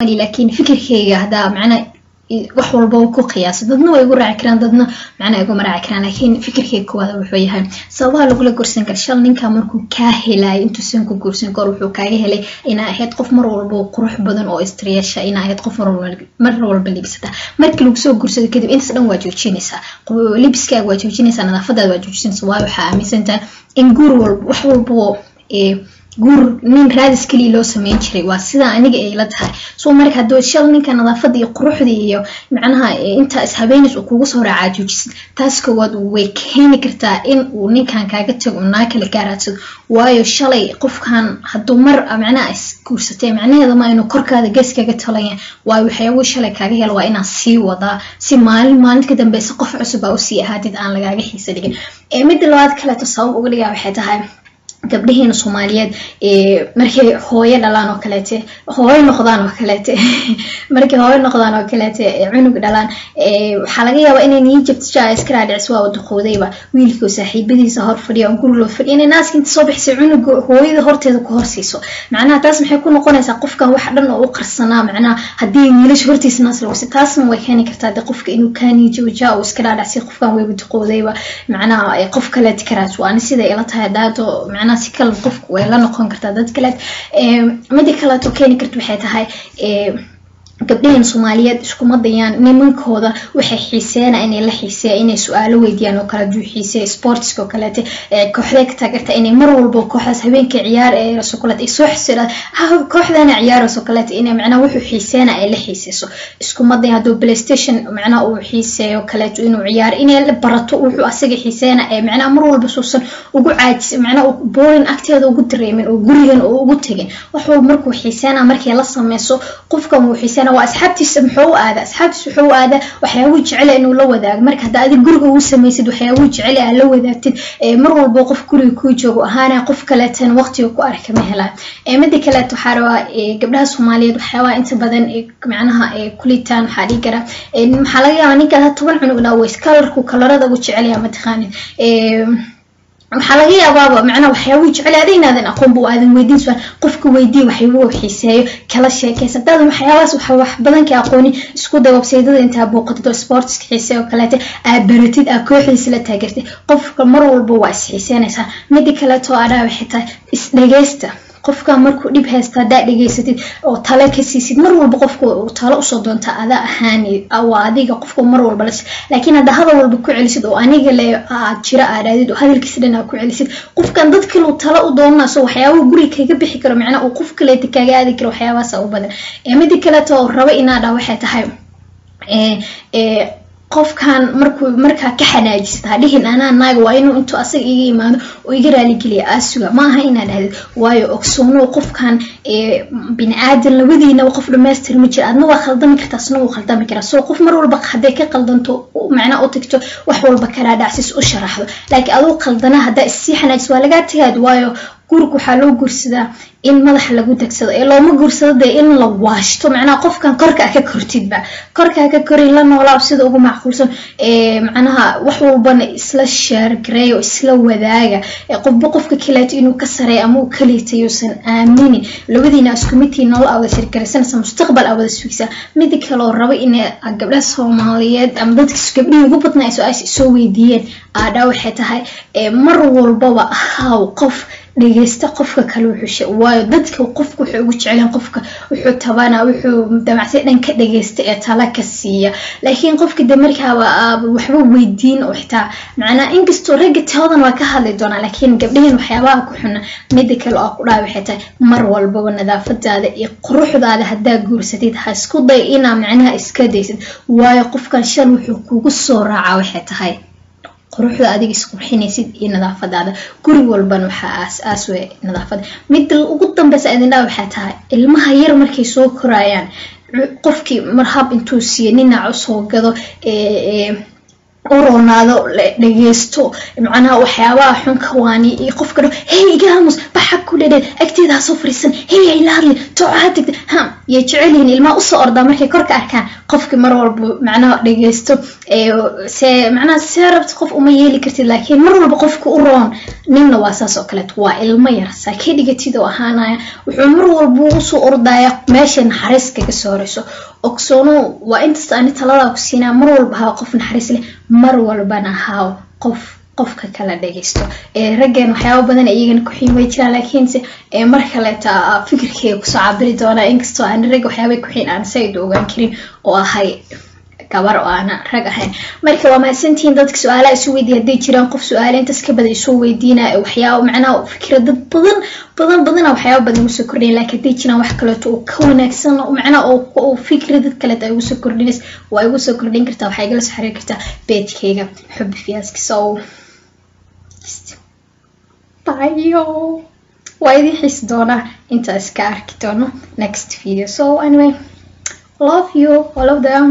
لكن فكر كي هذا معنا wax walba uu ku qiyaas dadna way ugu raaci karaan dadna macna ay ugu raaci karaan laakiin fikirkeyga wada wuxuu yahay sababaha lagu la gursan karo shal ninka markuu ka helay intuu san ku gursan karo wuxuu kaaga helay ina ahayd qof mar walba qurux badan oo istreesha ina ahayd qof mar walba libisata markii lagu soo gursado kadib inta dhan waa joojinaysa libiskaaga waa joojinaysa nadaafadaada waa joojinaysa waa waxa aaminsantaa in guur walba wax walba guur nin raadis kali loo sameyn jiray waa sida aniga ay la tahay soo marka hadoo shal ninka nadaafada iyo quruxda iyo macnaha inta is habeenis uu kugu soo raaca joojis taas ka wad way keeni kartaa in uu ninkan kaaga tago naa kala gaaradsado waayo shalay qofkan hadoo mar macnaha is guursatay macnaheedu ma inuu korkaada gees kaga talayn waayo waxyaabo shalay kaaga helo waa inaan sii wadaa si maalin ka dambeeyay qof cusub oo sii ahaadid aan lagaaga xiisa dhigin mid labaad kale sabab uga dhigaa waxay tahay gabdhaheena Soomaaliyeed markay hooyo dhalaan oo kaleete hooyo noqdaan oo kaleete markay hooyo noqdaan oo kaleete cunug dhalaan waxa laga yaabaa inay nii jabtisha iskara dhicis waa wadaqoodayba wiilkii saaxiibadiisa hor fadhiyo oo guriga loo fadhiyo inay naaska inta soo bixisay cunug hooyada horteeda ku horsiiso macnaha taas maxay ku noqonaysaa qofka wax dhan oo u qarsanaa macnaha hadii wiilish hortiisa naas lagu si taasna way keeni kartaa qofka inuu kaani jooja oo iskara dhicsi qofkan way wadaqoodayba macnaha qof kale tikaraas waa sida ila tahay daato macnaha si kala qofku way la noqon kartaa dad kale mid kale oo keeni karto waxay tahay gabdhahan Soomaaliyeed isku madayaan nimankooda waxay xiiseeyaan inay la xiiseeyaan inay su'aalo weydiiyaan oo kala duuxiisay sports oo kale kooxda ka taageerta inay mar walba kooxdaas habeenka ciyaar ee sokolad ay soo xisiraan kooxdana ciyaar oo kale inay macna wuxuu xiiseeyaan ay la xiiseeso isku madayaan hadoo PlayStation macna uu xiiseeyo kale inuu ciyaar inay la barato wuxuu asaga xiiseeyaan ay macna mar walba suusan ugu caajis macna boring acteeda ugu dareemin oo gurigan oo ugu tagin wax walba markuu xiiseeyaan markii la sameeyo qofka uu xiiseeyaan asxaabtiisa muxuu aada waxyaabo jecel inuu la wadaago marka hada aad guriga uu sameeysid waxyaabo jecel ah la wadaagtid mar walba qof guriga ku joogo ahaana qof kale tan waqtiga ku arka ma helaan mid kale waxa rabaa gabdhaha Soomaaliyeed waxyaabo inta badan macnaha kulitaan waxa dhigi kara waxa laga yaabaa ninka 10 cunugna way kalarku kalarada ugu jecel yahay ma taqaanin waxa laga yaabaa macna waxyaabo jecel adeynaadan aqoon buu aadan weydiin soo qofka weydii waxyaabo xiiseeyo kala sheekaysataa waxyaabaas wax badan ka aqooni isku day website-da inta booqato sports xiiseeyo kale baratid kooxdiisa la taageertay qofka mar walba waa xiiseenaysa mid kale oo adaa waxay tahay is dhageysta qofka markuu dib haysta dhageysatid oo talo ka siisid mar walba qofku uu talo u soo doonta ada ahaani aw adiga qofku mar walba laakiin hada hadal walba ku celisid oo aniga le jira aadadid oo hadalkiisa dhanaa ku celisid qofkan dadka uu talo u doonaa soo waxyaabo guri kaga bixi karo macna uu qof kale kaga aadi karo waxyaabaas u badan mid kale oo raba inaad waxay tahay qofkan marka ka xanaajista dhihin ana naag waa inuu intuu asaga iga imaado oo iga raali geliya asuga ma aha inaad ahayd waayo ogsoono qofkan bini aadan labadiina qof dhameystir ma jira adna waa khaldami kartaa asna waa khaldami karaa soo qof mar walba haday ka qaldanto macna oo tagto wax walba kala dhacsis u sharaxdo laakiin adoo qaldana hada si xanaajis waa laga tagaad waayo gurku waxa loo gursadaa in madax lagu tagsado ee looma gursado in la waashto macna qofkan korka ka kortidba korka ka korin la noolaa sida ugu macquulsan macnaha wax walba isla share gareeyo isla wadaaga qofka kale inuu ka sareey ama uu kaleetayo san aamini labadiina isku midii nool awda shirkarsan mustaqbal awda suugsa mid kale oo rabo in gabdhaha Soomaaliyeed ama dadka gabdhaha ugu badnaa soo weydiiyeen aada waxay tahay mar walba qof dhageysta qofka kale wuxuu waayo dadka qofku wuxuu ugu jeclaan qofka wuxuu tabana wuxuu damacsan dhanka dhageysta ee tala ka siiya laakiin qofka markaa waxba weydiin oo xitaa macna inkastoo rag toodan waa ka hadli doona laakiin gabdhahan waxyaabaha ku xun mid kale oo ku dhaawacay tahay mar walba nadaafadaada iyo quruxdaada hadaa guursatid ha isku day ina macnaha iska deysid waayo qofkan shal wuxuu kugu soo raaca waxay tahay quruxda adiga isku xinaysid iyo nadaafadaada guri walba waxa aas way nadaafada mid ugu dambaysa idin waxa tahay ilmaha yar markay soo korayaan qofkii marhab intuu siiyay nina soo gado ورونادو dhageysto macnaha waxyaabaha xun ka waani iyo qofka hey gaamus baxa ku leeyahay agteeda soo fariisan hey ilaali toocaad ha ya jecelin ilma u soo orda markay korka arkaan qofka mar walba macnaha dhageysto macnaha sarabt qof uma yeeli kartid laakiin mar walba qofka u roon ninna waa saas oo kale waa ilmo yar saakay dhigatid oo ahaanaya wuxuu mar walba u soo ordaya meesha naxariis kaga soo horeyso ogsoono waa inta aan talada ku siinaa mar walba ha qof naxariis leh mar walbana ha qofka kala dhageysto raggan waxyaabo badan ayagana ku xiimay jiraan laakiin mar kale ta fikirkeyga ku soo cabiri doona inkastoo aan rag waxyaabo ku xiin aan sayid ogaan karin oo ahay gabar oo aan rag ahayn marka waa maasantiin dadka su'aalaha isu weydiiyay haday jiraan qof su'aal inta iska badan isu weydiina waxyaabo macnaha fikrad badan waxyaabo badan ugu soo kordhin laakiin haday jiraan wax kale oo ka wanaagsan oo macnaha oo fikrad kale ay ugu soo kordhinayso waa ugu soo kordhin kartaa waxay igala soo xiriir kartaa page-kayga xubbi fiyaaska soo bye waa idin xiis doona inta iska arki doono next video so anyway love you all of them